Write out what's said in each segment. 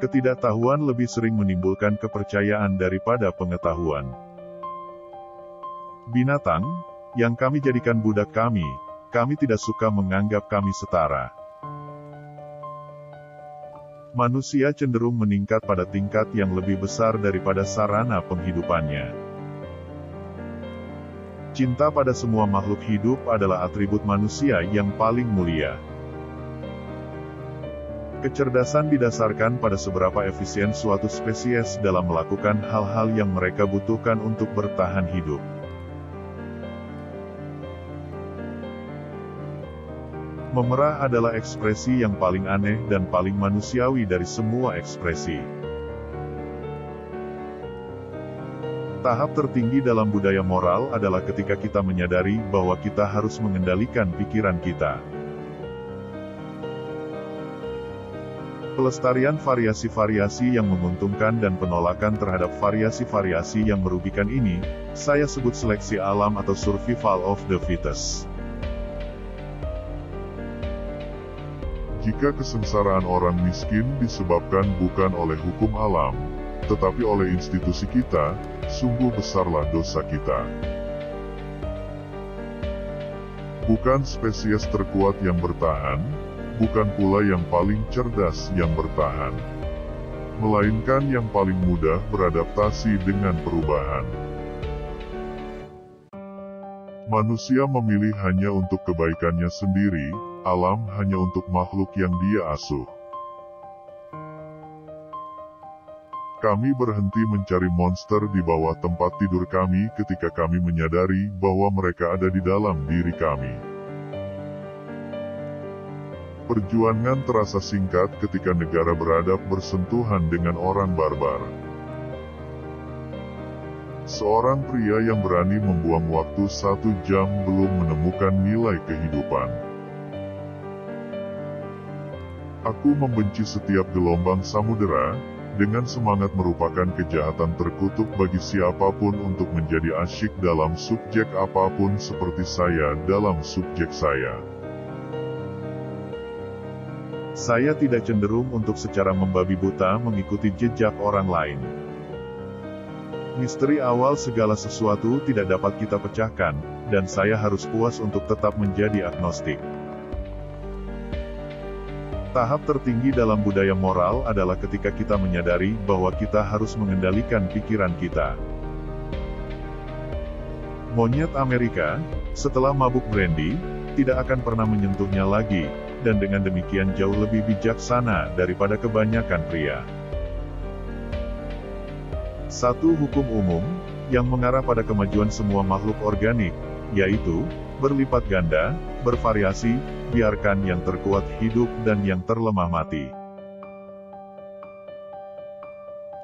Ketidaktahuan lebih sering menimbulkan kepercayaan daripada pengetahuan. Binatang, yang kami jadikan budak kami tidak suka menganggap kami setara. Manusia cenderung meningkat pada tingkat yang lebih besar daripada sarana penghidupannya. Cinta pada semua makhluk hidup adalah atribut manusia yang paling mulia. Kecerdasan didasarkan pada seberapa efisien suatu spesies dalam melakukan hal-hal yang mereka butuhkan untuk bertahan hidup. Memerah adalah ekspresi yang paling aneh dan paling manusiawi dari semua ekspresi. Tahap tertinggi dalam budaya moral adalah ketika kita menyadari bahwa kita harus mengendalikan pikiran kita. Pelestarian variasi-variasi yang menguntungkan dan penolakan terhadap variasi-variasi yang merugikan ini, saya sebut seleksi alam atau survival of the fittest. Jika kesengsaraan orang miskin disebabkan bukan oleh hukum alam, tetapi oleh institusi kita, sungguh besarlah dosa kita. Bukan spesies terkuat yang bertahan, bukan pula yang paling cerdas yang bertahan, melainkan yang paling mudah beradaptasi dengan perubahan. Manusia memilih hanya untuk kebaikannya sendiri, alam hanya untuk makhluk yang dia asuh. Kami berhenti mencari monster di bawah tempat tidur kami ketika kami menyadari bahwa mereka ada di dalam diri kami. Perjuangan terasa singkat ketika negara beradab bersentuhan dengan orang barbar. Seorang pria yang berani membuang waktu 1 jam belum menemukan nilai kehidupan. Aku membenci setiap gelombang samudera, dengan semangat merupakan kejahatan terkutuk bagi siapapun untuk menjadi asyik dalam subjek apapun seperti saya dalam subjek saya. Saya tidak cenderung untuk secara membabi buta mengikuti jejak orang lain. Misteri awal segala sesuatu tidak dapat kita pecahkan, dan saya harus puas untuk tetap menjadi agnostik. Tahap tertinggi dalam budaya moral adalah ketika kita menyadari bahwa kita harus mengendalikan pikiran kita. Monyet Amerika, setelah mabuk brandy, tidak akan pernah menyentuhnya lagi, dan dengan demikian jauh lebih bijaksana daripada kebanyakan pria. Satu hukum umum, yang mengarah pada kemajuan semua makhluk organik, yaitu, berlipat ganda, bervariasi, biarkan yang terkuat hidup dan yang terlemah mati.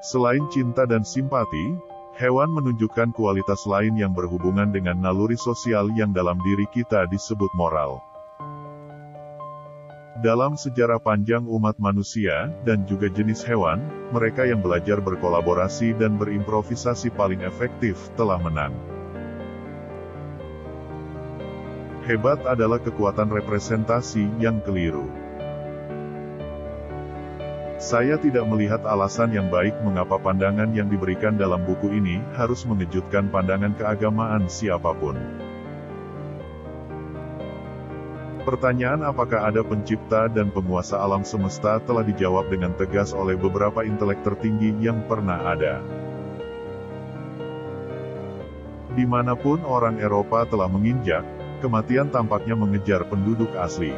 Selain cinta dan simpati, hewan menunjukkan kualitas lain yang berhubungan dengan naluri sosial yang dalam diri kita disebut moral. Dalam sejarah panjang umat manusia, dan juga jenis hewan, mereka yang belajar berkolaborasi dan berimprovisasi paling efektif telah menang. Hebat adalah kekuatan representasi yang keliru. Saya tidak melihat alasan yang baik mengapa pandangan yang diberikan dalam buku ini harus mengejutkan pandangan keagamaan siapapun. Pertanyaan apakah ada pencipta dan penguasa alam semesta telah dijawab dengan tegas oleh beberapa intelek tertinggi yang pernah ada. Dimanapun orang Eropa telah menginjak, kematian tampaknya mengejar penduduk asli.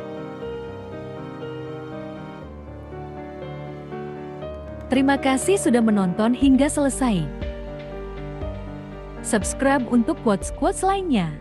Terima kasih sudah menonton hingga selesai. Subscribe untuk quotes-quotes lainnya.